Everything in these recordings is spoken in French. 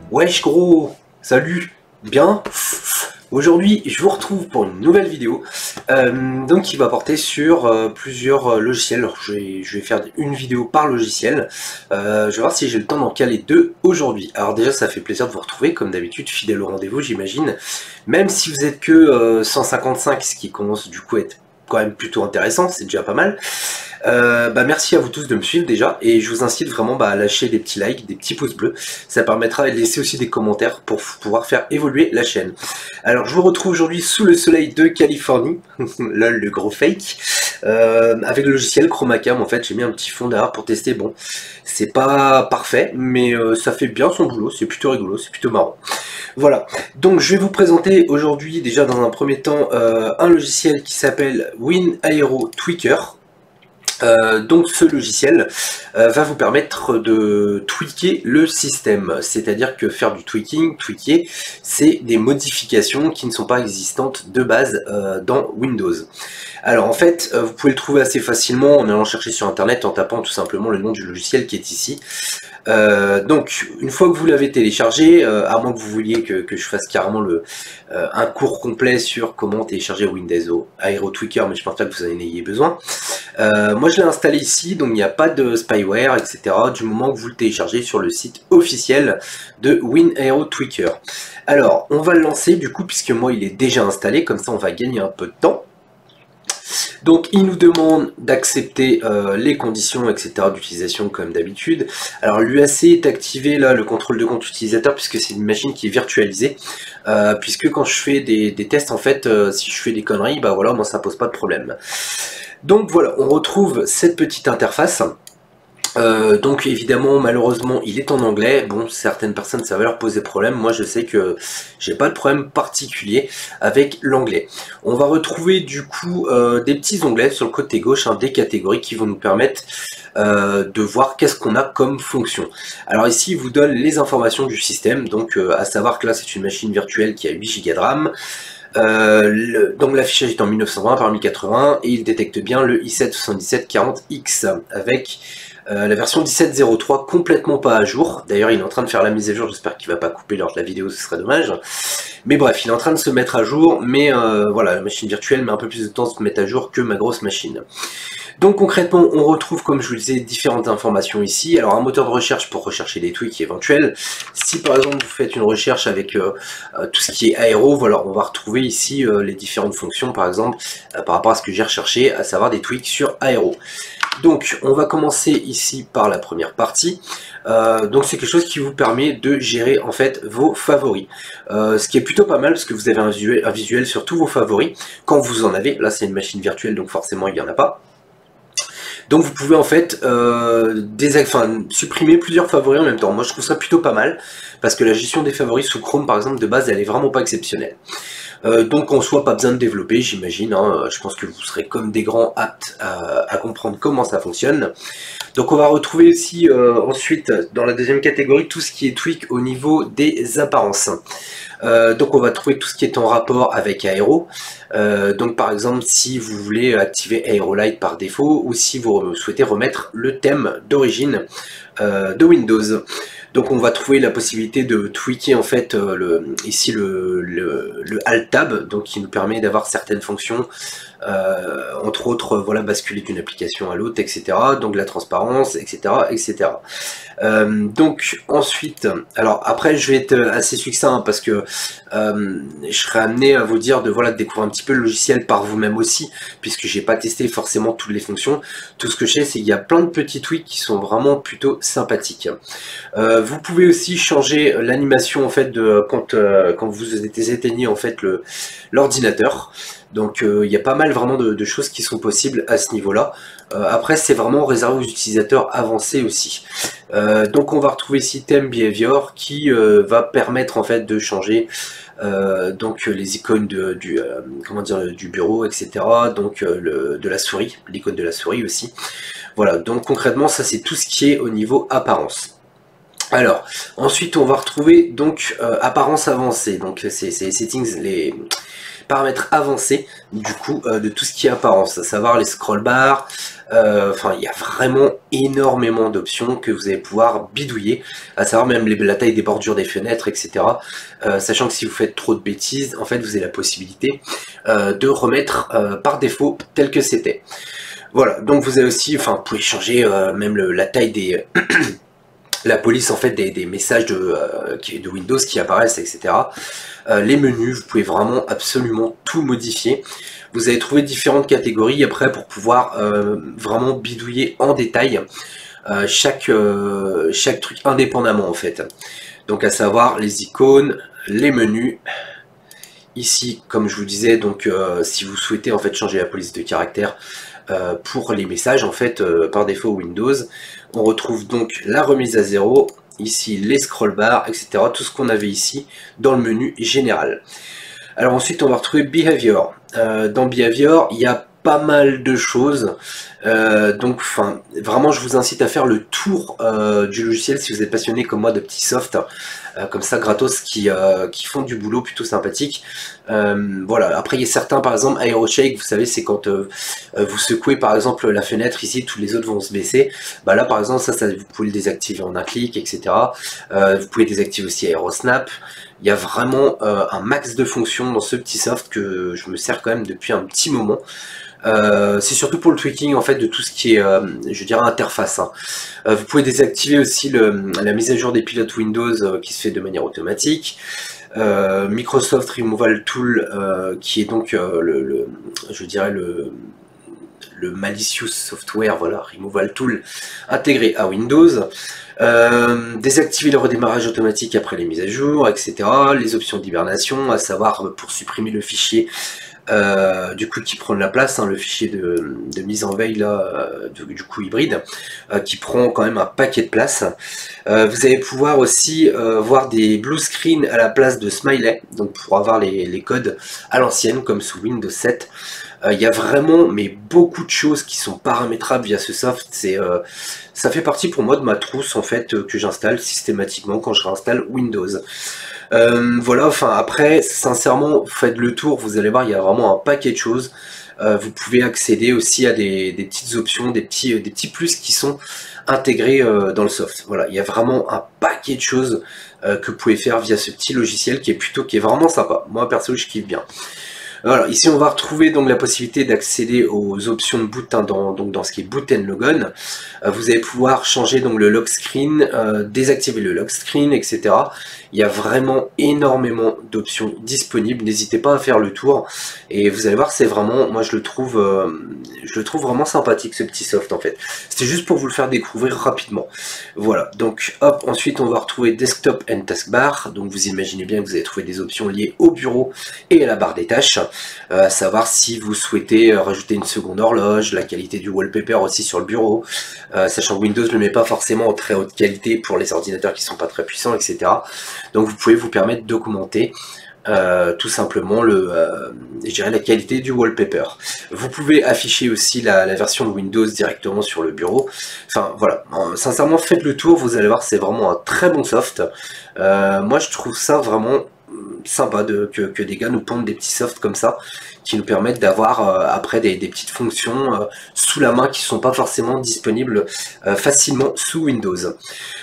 Wesh gros, salut, bien. Aujourd'hui je vous retrouve pour une nouvelle vidéo donc qui va porter sur plusieurs logiciels. Alors, je vais faire une vidéo par logiciel. Je vais voir si j'ai le temps d'en caler deux aujourd'hui. Alors déjà ça fait plaisir de vous retrouver comme d'habitude, fidèle au rendez-vous j'imagine. Même si vous êtes que 155, ce qui commence du coup à être quand même plutôt intéressant, c'est déjà pas mal. Merci à vous tous de me suivre déjà, et je vous incite vraiment à lâcher des petits likes, des petits pouces bleus. Ça permettra de laisser aussi des commentaires pour pouvoir faire évoluer la chaîne. Alors je vous retrouve aujourd'hui sous le soleil de Californie, lol le gros fake, avec le logiciel Chromacam. En fait j'ai mis un petit fond derrière pour tester. Bon, c'est pas parfait mais ça fait bien son boulot, c'est plutôt rigolo, c'est plutôt marrant. Voilà, donc je vais vous présenter aujourd'hui déjà dans un premier temps un logiciel qui s'appelle WinAero Tweaker. Donc ce logiciel va vous permettre de tweaker le système, c'est-à-dire que faire du tweaker, c'est des modifications qui ne sont pas existantes de base dans Windows. Alors en fait, vous pouvez le trouver assez facilement en allant chercher sur internet, en tapant tout simplement le nom du logiciel qui est ici. Donc une fois que vous l'avez téléchargé, à moins que vous vouliez que je fasse carrément un cours complet sur comment télécharger Windows Aero Tweaker, mais je pense pas que vous en ayez besoin. Moi je l'ai installé ici, donc il n'y a pas de spyware, etc. du moment que vous le téléchargez sur le site officiel de WinAero Tweaker. Alors on va le lancer du coup, puisque moi il est déjà installé, comme ça on va gagner un peu de temps. Donc il nous demande d'accepter les conditions, etc. d'utilisation comme d'habitude. Alors l'UAC est activé là, le contrôle de compte utilisateur, puisque c'est une machine qui est virtualisée. Puisque quand je fais des tests, en fait, si je fais des conneries, bah voilà, moi ça pose pas de problème. Donc voilà, on retrouve cette petite interface. Donc évidemment, malheureusement, il est en anglais. Bon, certaines personnes, ça va leur poser problème. Moi, je sais que j'ai pas de problème particulier avec l'anglais. On va retrouver du coup des petits onglets sur le côté gauche, des catégories qui vont nous permettre de voir qu'est-ce qu'on a comme fonction. Alors ici, il vous donne les informations du système. Donc à savoir que là, c'est une machine virtuelle qui a 8 Go de RAM. Donc l'affichage est en 1920 par 1080 et il détecte bien le i7-7740X avec la version 17.03 complètement pas à jour. D'ailleurs il est en train de faire la mise à jour, j'espère qu'il va pas couper lors de la vidéo, ce serait dommage. Mais bref, il est en train de se mettre à jour, mais voilà, la machine virtuelle met un peu plus de temps à se mettre à jour que ma grosse machine. Donc concrètement, on retrouve, comme je vous le disais, différentes informations ici. Alors un moteur de recherche pour rechercher des tweaks éventuels. Si par exemple vous faites une recherche avec tout ce qui est aéro, voilà, on va retrouver ici les différentes fonctions, par exemple, par rapport à ce que j'ai recherché, à savoir des tweaks sur aéro. Donc on va commencer ici par la première partie. Donc c'est quelque chose qui vous permet de gérer en fait vos favoris. Ce qui est plutôt pas mal parce que vous avez un visuel sur tous vos favoris quand vous en avez. Là c'est une machine virtuelle donc forcément il n'y en a pas. Donc vous pouvez en fait supprimer plusieurs favoris en même temps. Moi je trouve ça plutôt pas mal parce que la gestion des favoris sous Chrome par exemple de base elle est vraiment pas exceptionnelle. Donc en soi pas besoin de développer j'imagine, je pense que vous serez comme des grands aptes à comprendre comment ça fonctionne. Donc on va retrouver aussi ensuite dans la deuxième catégorie tout ce qui est tweak au niveau des apparences. Donc on va trouver tout ce qui est en rapport avec Aero. Donc par exemple si vous voulez activer Aerolite par défaut ou si vous souhaitez remettre le thème d'origine de Windows. Donc on va trouver la possibilité de tweaker en fait ici le Alt Tab, donc qui nous permet d'avoir certaines fonctions, entre autres voilà, basculer d'une application à l'autre, etc. Donc la transparence, etc. etc. Donc ensuite, alors après je vais être assez succinct parce que je serai amené à vous dire de découvrir un petit peu le logiciel par vous-même aussi, puisque j'ai pas testé forcément toutes les fonctions. Tout ce que je sais c'est qu'il y a plein de petits tweaks qui sont vraiment plutôt sympathiques. Vous pouvez aussi changer l'animation en fait quand vous éteignez en fait l'ordinateur. Donc il y a pas mal vraiment de choses qui sont possibles à ce niveau-là. Après c'est vraiment réservé aux utilisateurs avancés aussi. Donc on va retrouver ici Theme Behavior qui va permettre en fait de changer donc les icônes du bureau, etc. Donc de la souris, l'icône de la souris aussi. Voilà, donc concrètement, ça c'est tout ce qui est au niveau apparence. Alors, ensuite on va retrouver donc apparence avancée, donc c'est settings, les paramètres avancés du coup de tout ce qui est apparence, à savoir les scroll bars, enfin il y a vraiment énormément d'options que vous allez pouvoir bidouiller, à savoir même la taille des bordures des fenêtres, etc. Sachant que si vous faites trop de bêtises, en fait vous avez la possibilité de remettre par défaut tel que c'était. Voilà, donc vous avez aussi, enfin vous pouvez changer même la taille des... la police en fait des messages de Windows qui apparaissent, etc. Les menus, vous pouvez vraiment absolument tout modifier. Vous allez trouver différentes catégories après pour pouvoir vraiment bidouiller en détail chaque truc indépendamment en fait. Donc à savoir les icônes, les menus. Ici, comme je vous disais, donc si vous souhaitez en fait changer la police de caractère pour les messages en fait par défaut Windows, on retrouve donc la remise à zéro, ici les scroll bars, etc. Tout ce qu'on avait ici dans le menu général. Alors ensuite on va retrouver Behavior. Dans Behavior, il y a pas mal de choses. Donc enfin, vraiment je vous incite à faire le tour du logiciel si vous êtes passionné comme moi de petits softs. Comme ça gratos qui font du boulot plutôt sympathique. Voilà, après il y a certains par exemple AeroShake, vous savez c'est quand vous secouez par exemple la fenêtre ici, tous les autres vont se baisser. Bah là par exemple ça vous pouvez le désactiver en un clic, etc. Vous pouvez désactiver aussi AeroSnap. Il y a vraiment un max de fonctions dans ce petit soft que je me sers quand même depuis un petit moment. C'est surtout pour le tweaking en fait de tout ce qui est, je dirais, interface. Hein. Vous pouvez désactiver aussi la mise à jour des pilotes Windows qui se fait de manière automatique. Microsoft Removal Tool qui est donc je dirais le malicious software, voilà, Removal Tool intégré à Windows. Désactiver le redémarrage automatique après les mises à jour, etc. Les options d'hibernation, à savoir pour supprimer le fichier du coup qui prend de la place, hein, le fichier de mise en veille là, du coup hybride, qui prend quand même un paquet de place. Vous allez pouvoir aussi voir des blue screen à la place de smiley, donc pour avoir les codes à l'ancienne comme sous Windows 7. Il y a vraiment mais beaucoup de choses qui sont paramétrables via ce soft. Ça fait partie pour moi de ma trousse en fait que j'installe systématiquement quand je réinstalle Windows. Voilà, enfin après, sincèrement, faites le tour, vous allez voir, il y a vraiment un paquet de choses. Vous pouvez accéder aussi à des petites options, des petits plus qui sont intégrés dans le soft. Voilà, il y a vraiment un paquet de choses que vous pouvez faire via ce petit logiciel qui est vraiment sympa. Moi perso, je kiffe bien. Voilà, ici on va retrouver donc la possibilité d'accéder aux options de boot, hein, dans ce qui est boot and logon. Vous allez pouvoir changer donc le lock screen, désactiver le lock screen, etc. Il y a vraiment énormément d'options disponibles. N'hésitez pas à faire le tour et vous allez voir, c'est vraiment, moi je le trouve vraiment sympathique ce petit soft en fait. C'était juste pour vous le faire découvrir rapidement. Voilà, donc hop, ensuite on va retrouver desktop and taskbar. Donc vous imaginez bien que vous allez trouver des options liées au bureau et à la barre des tâches. À savoir si vous souhaitez rajouter une seconde horloge, la qualité du wallpaper aussi sur le bureau, sachant que Windows ne le met pas forcément en très haute qualité pour les ordinateurs qui sont pas très puissants, etc. Donc vous pouvez vous permettre d'augmenter tout simplement je dirais la qualité du wallpaper. Vous pouvez afficher aussi la version de Windows directement sur le bureau. Enfin voilà, sincèrement faites le tour, vous allez voir, c'est vraiment un très bon soft. Moi je trouve ça vraiment sympa que des gars nous pondent des petits softs comme ça qui nous permettent d'avoir après des petites fonctions sous la main qui ne sont pas forcément disponibles facilement sous Windows.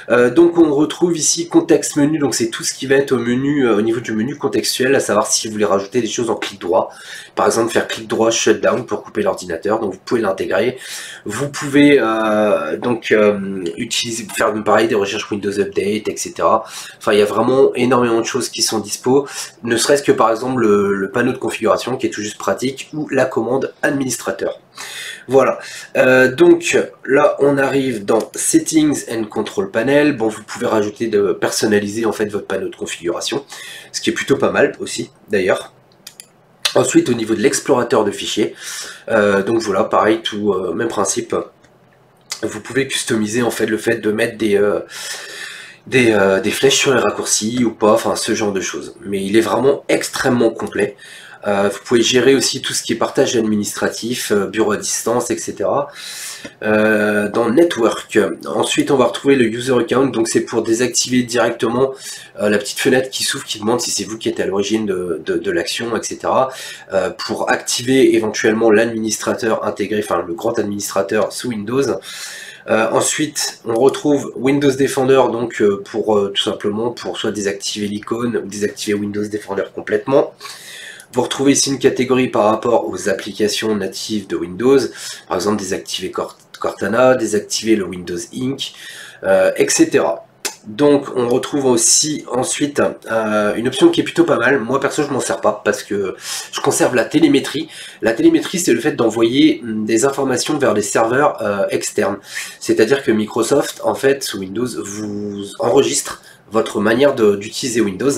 Donc on retrouve ici contexte menu, donc c'est tout ce qui va être au menu, au niveau du menu contextuel, à savoir si vous voulez rajouter des choses en clic droit, par exemple faire clic droit shutdown pour couper l'ordinateur, donc vous pouvez l'intégrer. Vous pouvez faire pareil des recherches Windows Update, etc. Enfin il y a vraiment énormément de choses qui sont dispo, ne serait-ce que par exemple le panneau de configuration qui est tout juste pratique, ou la commande administrateur. Voilà, donc là on arrive dans Settings and Control Panel. Bon, vous pouvez rajouter personnaliser en fait votre panneau de configuration, ce qui est plutôt pas mal aussi d'ailleurs. Ensuite au niveau de l'explorateur de fichiers, donc voilà, pareil, tout même principe. Vous pouvez customiser en fait le fait de mettre des flèches sur les raccourcis ou pas, enfin ce genre de choses. Mais il est vraiment extrêmement complet. Vous pouvez gérer aussi tout ce qui est partage administratif, bureau à distance, etc. Dans Network. Ensuite, on va retrouver le User Account, donc c'est pour désactiver directement la petite fenêtre qui s'ouvre, qui demande si c'est vous qui êtes à l'origine de l'action, etc. Pour activer éventuellement l'administrateur intégré, enfin le grand administrateur sous Windows. Ensuite, on retrouve Windows Defender, donc pour tout simplement pour soit désactiver l'icône ou désactiver Windows Defender complètement. Vous retrouvez ici une catégorie par rapport aux applications natives de Windows, par exemple désactiver Cortana, désactiver le Windows Ink, etc. Donc on retrouve aussi ensuite une option qui est plutôt pas mal. Moi perso je m'en sers pas parce que je conserve la télémétrie. La télémétrie c'est le fait d'envoyer des informations vers des serveurs externes. C'est-à-dire que Microsoft en fait sous Windows vous enregistre votre manière d'utiliser Windows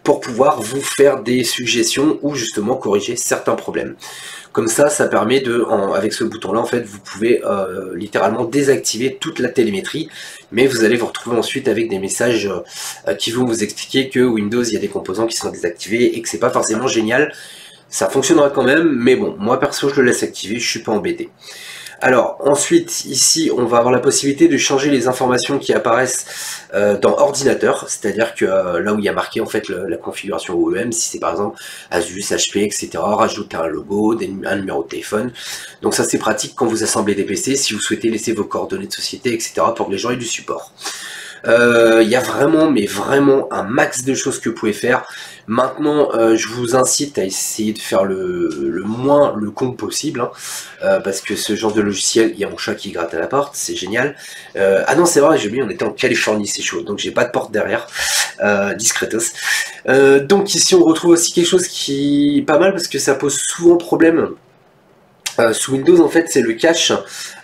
pour pouvoir vous faire des suggestions ou justement corriger certains problèmes. Comme ça, ça permet de, avec ce bouton-là, en fait, vous pouvez littéralement désactiver toute la télémétrie, mais vous allez vous retrouver ensuite avec des messages qui vont vous expliquer que Windows, il y a des composants qui sont désactivés et que c'est pas forcément génial. Ça fonctionnera quand même, mais bon, moi perso, je le laisse activer, je suis pas embêté. Alors ensuite ici on va avoir la possibilité de changer les informations qui apparaissent dans ordinateur, c'est-à-dire que là où il y a marqué en fait la configuration OEM, si c'est par exemple Asus, HP, etc., rajouter un logo, un numéro de téléphone. Donc ça c'est pratique quand vous assemblez des PC, si vous souhaitez laisser vos coordonnées de société, etc., pour que les gens aient du support. Il y a vraiment, mais vraiment un max de choses que vous pouvez faire. Maintenant, je vous incite à essayer de faire le moins le con possible, hein, parce que ce genre de logiciel, il y a mon chat qui gratte à la porte, c'est génial. Ah non, c'est vrai, j'ai oublié, on était en Californie, c'est chaud, donc j'ai pas de porte derrière, discretos. Donc ici, on retrouve aussi quelque chose qui est pas mal, parce que ça pose souvent problème. Sous Windows en fait c'est le cache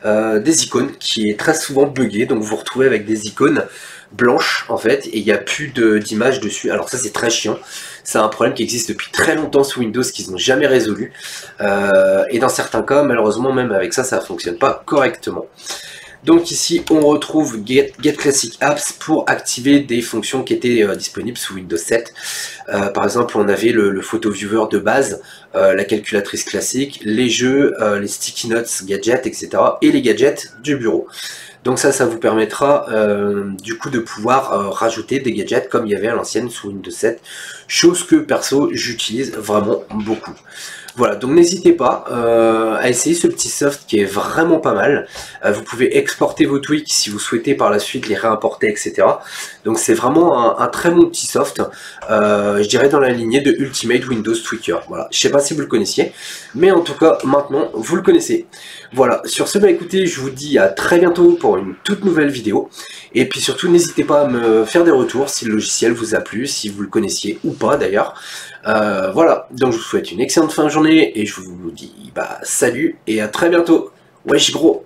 des icônes qui est très souvent buggé, donc vous vous retrouvez avec des icônes blanches en fait et il n'y a plus d'image dessus. Alors ça c'est très chiant, c'est un problème qui existe depuis très longtemps sous Windows qu'ils n'ont jamais résolu et dans certains cas malheureusement même avec ça ça ne fonctionne pas correctement. Donc ici on retrouve Get Classic Apps pour activer des fonctions qui étaient disponibles sous Windows 7. Par exemple on avait le photo viewer de base, la calculatrice classique, les jeux, les sticky notes gadgets, etc. et les gadgets du bureau. Donc ça vous permettra du coup de pouvoir rajouter des gadgets comme il y avait à l'ancienne sous Windows 7, chose que perso j'utilise vraiment beaucoup. Voilà, donc n'hésitez pas à essayer ce petit soft qui est vraiment pas mal. Vous pouvez exporter vos tweaks si vous souhaitez par la suite les réimporter, etc. Donc c'est vraiment un très bon petit soft, je dirais dans la lignée de Ultimate Windows Tweaker. Voilà, je sais pas si vous le connaissiez, mais en tout cas maintenant vous le connaissez. Voilà, sur ce, bah écoutez, je vous dis à très bientôt pour une toute nouvelle vidéo. Et puis surtout, n'hésitez pas à me faire des retours si le logiciel vous a plu, si vous le connaissiez ou pas d'ailleurs. Voilà, donc je vous souhaite une excellente fin de journée et je vous dis bah salut et à très bientôt. Wesh gros.